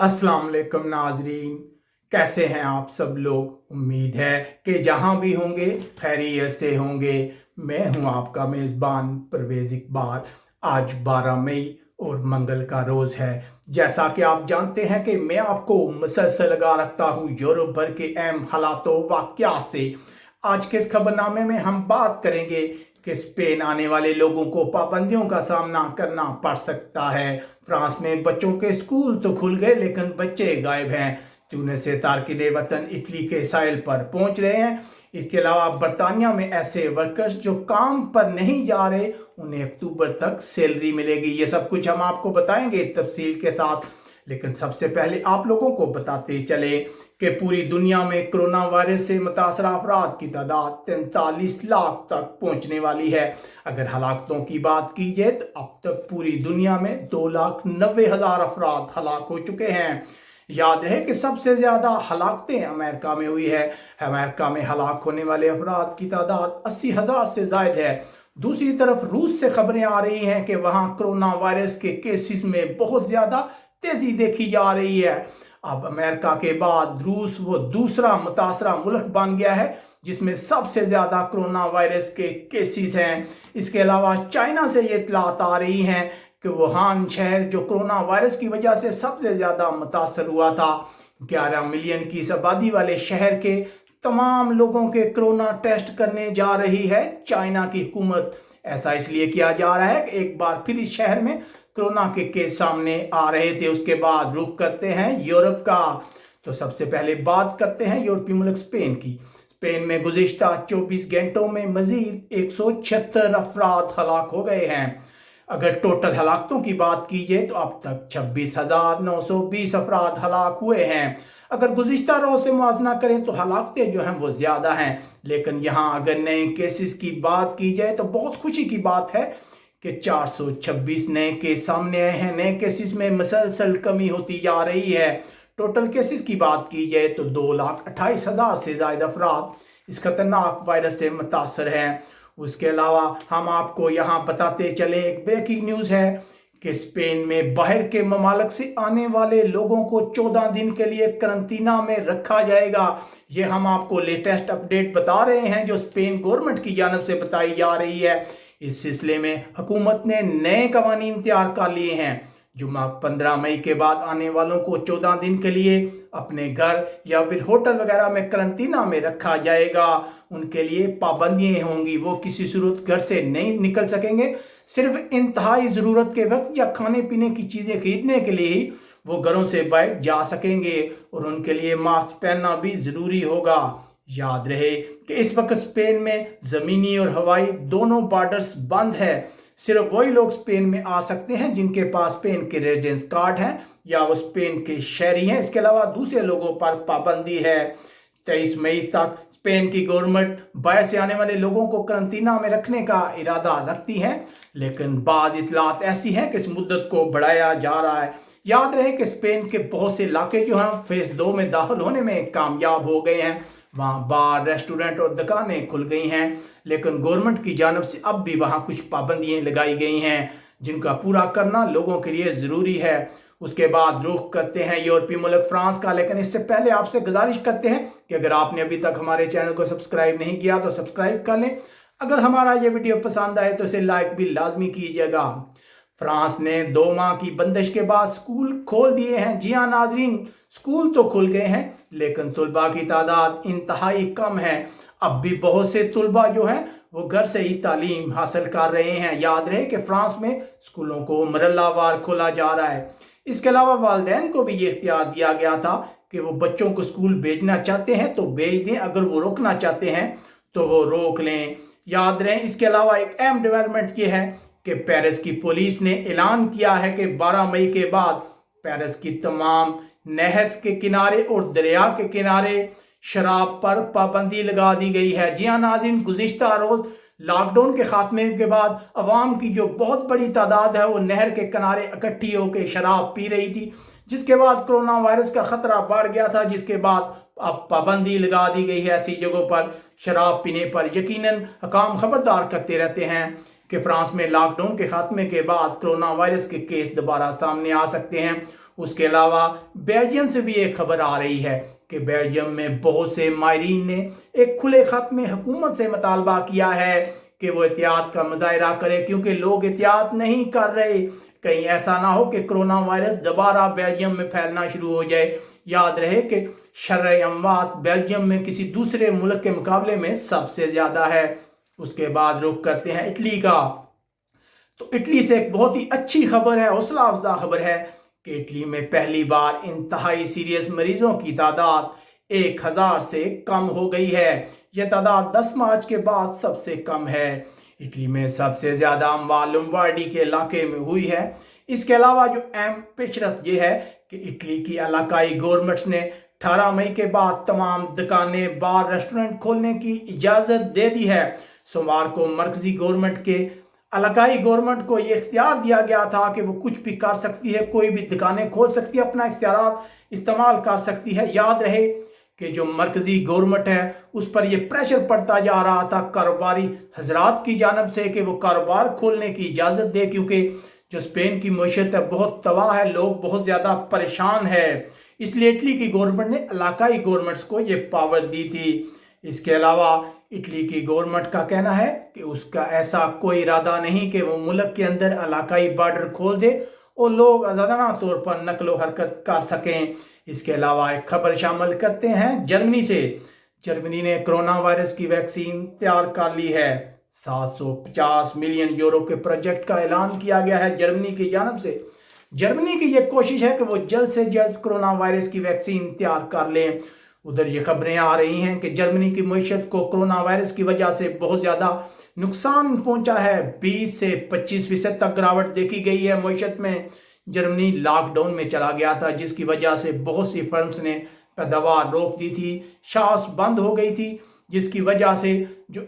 अस्सलाम वालेकुम नाजरीन, कैसे हैं आप सब लोग। उम्मीद है कि जहां भी होंगे खैरियत से होंगे। मैं हूं आपका मेज़बान परवेज़ इकबाल। आज 12 मई और मंगल का रोज़ है। जैसा कि आप जानते हैं कि मैं आपको मुसलसल लगा रखता हूं यूरोप भर के अहम हालातों वाक़यात से। आज के इस खबरनामे में हम बात करेंगे कि स्पेन आने वाले लोगों को पाबंदियों का सामना करना पड़ सकता है। फ्रांस में बच्चों के स्कूल तो खुल गए लेकिन बच्चे गायब हैं। ट्यूनिस से तारकिन वतन इटली के साहिल पर पहुंच रहे हैं। इसके अलावा बरतानिया में ऐसे वर्कर्स जो काम पर नहीं जा रहे, उन्हें अक्टूबर तक सैलरी मिलेगी। ये सब कुछ हम आपको बताएंगे तफसील के साथ। लेकिन सबसे पहले आप लोगों को बताते चले कि पूरी दुनिया में कोरोना वायरस से मुतासर अफराद की तादाद 43 लाख तक पहुंचने वाली है। अगर हलाकतों की बात की जाए तो अब तक पूरी दुनिया में 2,90,000 अफराद हलाक हो चुके हैं। याद रहे कि सबसे ज़्यादा हलाकतें अमेरिका में हुई है। अमेरिका में हलाक होने वाले अफराद की तादाद 80,000 से ज़ायद है। दूसरी तरफ रूस से खबरें आ रही हैं कि वहाँ कोरोना वायरस के केसेस में बहुत ज़्यादा तेज़ी देखी जा रही है। अब अमेरिका के बाद रूस वो दूसरा मुतासरा मुल्क बन गया है जिसमें सबसे ज़्यादा कोरोना वायरस के केसेस हैं। इसके अलावा चाइना से ये इतलात आ रही हैं कि वुहान शहर जो कोरोना वायरस की वजह से सबसे ज़्यादा मुतासर हुआ था, 11 मिलियन की आबादी वाले शहर के तमाम लोगों के कोरोना टेस्ट करने जा रही है चाइना की हुकूमत। ऐसा इसलिए किया जा रहा है कि एक बार फिर इस शहर में कोरोना के केस सामने आ रहे थे। उसके बाद रुख करते हैं यूरोप का। तो सबसे पहले बात करते हैं यूरोपीय मुल्क स्पेन की। स्पेन में गुज़िश्ता 24 घंटों में मजीद 176 अफराद हलाक हो गए हैं। अगर टोटल हलाकतों की बात की जाए तो अब तक 26,920 अफराद हलाक हुए हैं। अगर गुज़िश्ता रोज़ से मुआवजना करें तो हलाकतें जो हैं वो ज़्यादा हैं। लेकिन यहाँ अगर नए केसेस की बात की जाए तो बहुत खुशी की बात है कि 426 नए केस सामने आए हैं। नए केसेस में मुसलसल कमी होती जा रही है। टोटल केसेस की बात की जाए तो 2,28,000 से ज़्यादा अफराद इस खतरनाक वायरस से मुतासर हैं। उसके अलावा हम आपको यहाँ बताते चले, एक ब्रेकिंग न्यूज़ है कि स्पेन में बाहर के ममालिक से आने वाले लोगों को 14 दिन के लिए करंतना में रखा जाएगा। ये हम आपको लेटेस्ट अपडेट बता रहे हैं जो स्पेन गवर्नमेंट की जानब से बताई जा रही है। इस सिलसिले में हुकूमत ने नए कवानीन तैयार कर लिए हैं। जुम्मा 15 मई के बाद आने वालों को 14 दिन के लिए अपने घर या फिर होटल वगैरह में करंतना में रखा जाएगा। उनके लिए पाबंदियां होंगी, वो किसी सूरत घर से नहीं निकल सकेंगे। सिर्फ इंतहाई ज़रूरत के वक्त या खाने पीने की चीज़ें खरीदने के लिए ही वो घरों से बाहर जा सकेंगे और उनके लिए मास्क पहनना भी ज़रूरी होगा। याद रहे कि इस वक्त स्पेन में ज़मीनी और हवाई दोनों बॉर्डर्स बंद है। सिर्फ वही लोग स्पेन में आ सकते हैं जिनके पास स्पेन के रेजिडेंस कार्ड हैं या वो स्पेन के शहरी हैं। इसके अलावा दूसरे लोगों पर पाबंदी है। 23 मई तक स्पेन की गवर्नमेंट बाहर से आने वाले लोगों को करंतना में रखने का इरादा रखती है, लेकिन बाज़ इतलात ऐसी हैं कि इस मुद्दत को बढ़ाया जा रहा है। याद रहे कि स्पेन के बहुत से इलाके जो हैं फेज़ 2 में दाखिल होने में कामयाब हो गए हैं। वहाँ बार, रेस्टोरेंट और दुकानें खुल गई हैं, लेकिन गवर्नमेंट की जानब से अब भी वहाँ कुछ पाबंदियाँ लगाई गई हैं जिनका पूरा करना लोगों के लिए ज़रूरी है। उसके बाद रुख करते हैं यूरोपीय मुल्क फ्रांस का। लेकिन इससे पहले आपसे गुजारिश करते हैं कि अगर आपने अभी तक हमारे चैनल को सब्सक्राइब नहीं किया तो सब्सक्राइब कर लें। अगर हमारा ये वीडियो पसंद आए तो इसे लाइक भी लाजमी कीजिएगा। फ्रांस ने 2 माह की बंदिश के बाद स्कूल खोल दिए हैं। जी हाँ नाजरीन, स्कूल तो खुल गए हैं लेकिन तलबा की तादाद इंतहाई कम है। अब भी बहुत से तलबा जो हैं वो घर से ही तालीम हासिल कर रहे हैं। याद रहे कि फ्रांस में स्कूलों को मरहलावार खोला जा रहा है। इसके अलावा वालिदैन को भी ये इख्तियार दिया गया था कि वो बच्चों को स्कूल भेजना चाहते हैं तो भेज दें, अगर वो रोकना चाहते हैं तो वो रोक लें। याद रहे इसके अलावा एक अहम डेवलपमेंट ये है कि पेरिस की पुलिस ने ऐलान किया है कि 12 मई के बाद पेरिस की तमाम नहर के किनारे और दरिया के किनारे शराब पर पाबंदी लगा दी गई है। जी हाँ नाज़रीन, गुज़िश्ता रोज़ लॉकडाउन के खात्मे के बाद अवाम की जो बहुत बड़ी तादाद है वो नहर के किनारे इकट्ठी होकर शराब पी रही थी, जिसके बाद कोरोना वायरस का ख़तरा बढ़ गया था, जिसके बाद अब पाबंदी लगा दी गई है ऐसी जगहों पर शराब पीने पर। यकीनन हुकाम खबरदार करते रहते हैं कि फ्रांस में लॉकडाउन के खात्मे के बाद कोरोना वायरस के केस दोबारा सामने आ सकते हैं उसके अलावा बेल्जियम से भी एक खबर आ रही है कि बेल्जियम में बहुत से माहरीन ने एक खुले खत में हुकूमत से मुतालबा किया है कि वो एहतियात का मुजाहरा करे, क्योंकि लोग एहतियात नहीं कर रहे। कहीं ऐसा ना हो कि कोरोना वायरस दोबारा बेल्जियम में फैलना शुरू हो जाए। याद रहे कि शरह अमवात बेल्जियम में किसी दूसरे मुल्क के मुकाबले में सबसे ज़्यादा है। उसके बाद रुख करते हैं इटली का। तो इटली से एक बहुत ही अच्छी खबर है, हौसला अफजा खबर है कि इटली में पहली बार इंतहाई सीरियस मरीजों की तादाद 1000 से कम हो गई है। यह तादाद 10 मार्च के बाद सबसे कम है। इटली में सबसे ज़्यादा अमवात लोम्बार्डी के इलाके में हुई है। इसके अलावा जो अहम पेशरफ ये है कि इटली की इलाकाई गवर्नमेंट्स ने 18 मई के बाद तमाम दुकानें, बार, रेस्टोरेंट खोलने की इजाज़त दे दी है। सोमवार को मरकजी गवर्नमेंट के इलाकाई गवर्नमेंट को ये इख्तियार दिया गया था कि वो कुछ भी कर सकती है, कोई भी दुकानें खोल सकती है, अपना इख्तियार इस्तेमाल कर सकती है। याद रहे कि जो मरकजी गवर्नमेंट है उस पर ये प्रेशर पड़ता जा रहा था कारोबारी हजरात की जानब से कि वो कारोबार खोलने की इजाज़त दे, क्योंकि जो स्पेन की मईशत है बहुत तबाह है, लोग बहुत ज़्यादा परेशान है। इसलिए इटली की गवर्नमेंट ने इलाकाई गवर्नमेंट्स को ये पावर दी थी। इसके अलावा इटली की गवर्नमेंट का कहना है कि उसका ऐसा कोई इरादा नहीं कि वो मुल्क के अंदर इलाकाई बॉर्डर खोल दे और लोग आज़ादाना तौर पर नकलो हरकत कर सकें। इसके अलावा एक खबर शामिल करते हैं जर्मनी से। जर्मनी ने कोरोना वायरस की वैक्सीन तैयार कर ली है। 750 मिलियन यूरो के प्रोजेक्ट का ऐलान किया गया है जर्मनी की जानब से। जर्मनी की यह कोशिश है कि वो जल्द से जल्द कोरोना वायरस की वैक्सीन तैयार कर लें। उधर ये खबरें आ रही हैं कि जर्मनी की मईशत को कोरोना वायरस की वजह से बहुत ज़्यादा नुकसान पहुंचा है। 20 से 25% तक गिरावट देखी गई है मईशत में। जर्मनी लॉकडाउन में चला गया था, जिसकी वजह से बहुत सी फर्म्स ने पैदावार रोक दी थी, शॉप्स बंद हो गई थी, जिसकी वजह से जो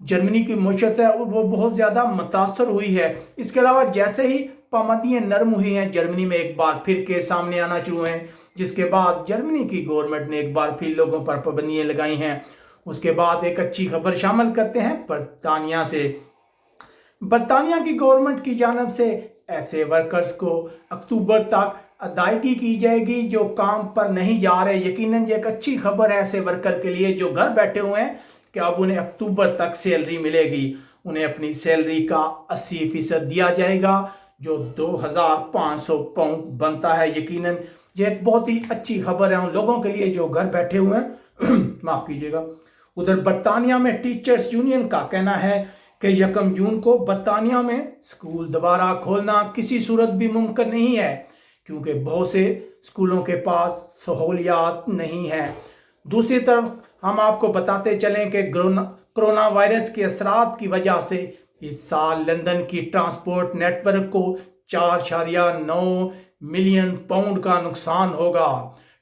जर्मनी की मईशत है वो बहुत ज़्यादा मुतासर हुई है। इसके अलावा जैसे ही पाबंदियाँ नरम हुई हैं, जर्मनी में एक बार फिर केस सामने आना शुरू हैं, जिसके बाद जर्मनी की गवर्नमेंट ने एक बार फिर लोगों पर पाबंदियाँ लगाई हैं। उसके बाद एक अच्छी खबर शामिल करते हैं बरतानिया से। बरतानिया की गवर्नमेंट की जानब से ऐसे वर्कर्स को अक्टूबर तक अदायगी की जाएगी जो काम पर नहीं जा रहे। यकीनन ये एक अच्छी खबर है ऐसे वर्कर के लिए जो घर बैठे हुए हैं कि अब उन्हें अक्टूबर तक सैलरी मिलेगी। उन्हें अपनी सैलरी का 80% दिया जाएगा, जो 2500 पाउंड बनता है। यकीनन ये एक बहुत ही अच्छी खबर है उन लोगों के लिए जो घर बैठे हुए हैं। माफ़ कीजिएगा। उधर बरतानिया में टीचर्स यूनियन का कहना है कि 1 जून को बरतानिया में स्कूल दोबारा खोलना किसी सूरत भी मुमकिन नहीं है, क्योंकि बहुत से स्कूलों के पास सहूलियात नहीं है। दूसरी तरफ हम आपको बताते चलें कि कोरोना वायरस के असरात की वजह से इस साल लंदन की ट्रांसपोर्ट नेटवर्क को 4.9 मिलियन पाउंड का नुकसान होगा।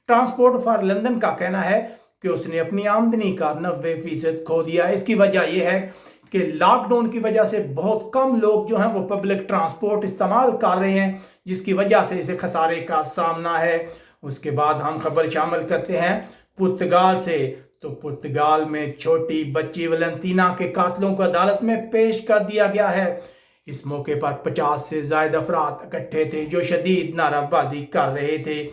ट्रांसपोर्ट फॉर लंदन का कहना है कि उसने अपनी आमदनी का 90% खो दिया। इसकी वजह यह है कि लॉकडाउन की वजह से बहुत कम लोग जो हैं वो पब्लिक ट्रांसपोर्ट इस्तेमाल कर रहे हैं, जिसकी वजह से इसे खसारे का सामना है। उसके बाद हम खबर शामिल करते हैं पुर्तगाल से। तो पुर्तगाल में छोटी बच्ची वैलेंटीना के कातलों को अदालत में पेश कर दिया गया है। इस मौके पर 50 से ज़ायद अफराद इकट्ठे थे जो शदीद नाराबाजी कर रहे थे।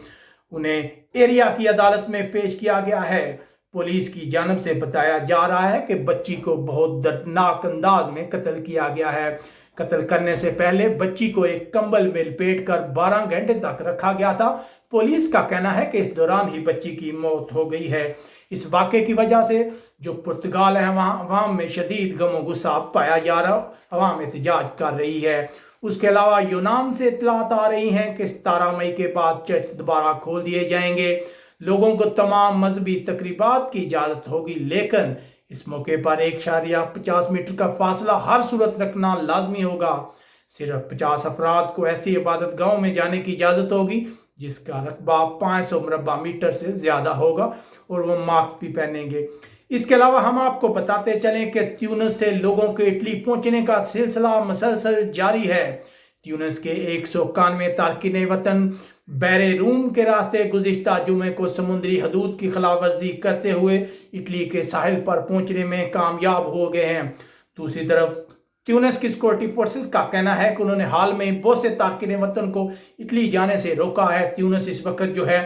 उन्हें एरिया की अदालत में पेश किया गया है। पुलिस की जानब से बताया जा रहा है कि बच्ची को बहुत दर्दनाक अंदाज में कत्ल किया गया है। कत्ल करने से पहले बच्ची को एक कंबल में लपेट कर 12 घंटे तक रखा गया था। पुलिस का कहना है कि इस दौरान ही बच्ची की मौत हो गई है। इस वाक़े की वजह से जो पुर्तगाल है वहाँ अवाम में शदीद गमो गुस्सा पाया जा रहा, अवाम एहतजाज कर रही है। उसके अलावा यूनान से इतलात आ रही हैं कि 17 मई के बाद चर्च दोबारा खोल दिए जाएंगे। लोगों को तमाम मजहबी तकरीबात की इजाज़त होगी, लेकिन इस मौके पर 1.50 मीटर का फासला हर सूरत रखना लाजमी होगा। सिर्फ 50 अफराद को ऐसी इबादत गाहों में जाने की इजाज़त होगी जिसका रकबा 500 मुरबा मीटर से ज़्यादा होगा और वो मास्क भी पहनेंगे। इसके अलावा हम आपको बताते चलें कि ट्यूनिस से लोगों के इटली पहुंचने का सिलसिला मसलसल जारी है। ट्यूनिस के 191 तारकिन वतन बैरे रूम के रास्ते गुज़िश्ता जुमे को समुद्री हदूद की खिलाफ वर्जी करते हुए इटली के साहिल पर पहुंचने में कामयाब हो गए हैं। दूसरी तरफ ट्यूनिस की सिक्योरिटी फोर्सेस का कहना है कि उन्होंने हाल में बहुत से तारकिन वतन को इटली जाने से रोका है। ट्यूनिस इस वक्त जो है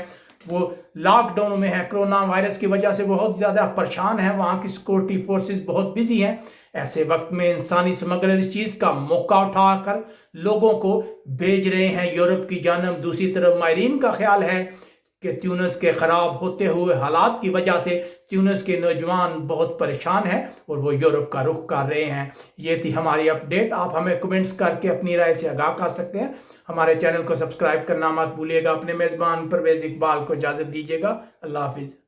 वो लॉकडाउन में है, कोरोना वायरस की वजह से बहुत ज़्यादा परेशान है, वहाँ की सिक्योरिटी फोर्सेस बहुत बिजी हैं। ऐसे वक्त में इंसानी स्मगलर इस चीज़ का मौका उठाकर लोगों को भेज रहे हैं यूरोप की जानब। दूसरी तरफ माहरीन का ख्याल है कि ट्यूनिस के ख़राब होते हुए हालात की वजह से ट्यूनिस के नौजवान बहुत परेशान हैं और वो यूरोप का रुख कर रहे हैं। ये थी हमारी अपडेट। आप हमें कमेंट्स करके अपनी राय से आगाह कर सकते हैं। हमारे चैनल को सब्सक्राइब करना मत भूलिएगा। अपने मेज़बान परवेज़ इकबाल को इजाज़त दीजिएगा। अल्लाह हाफिज़।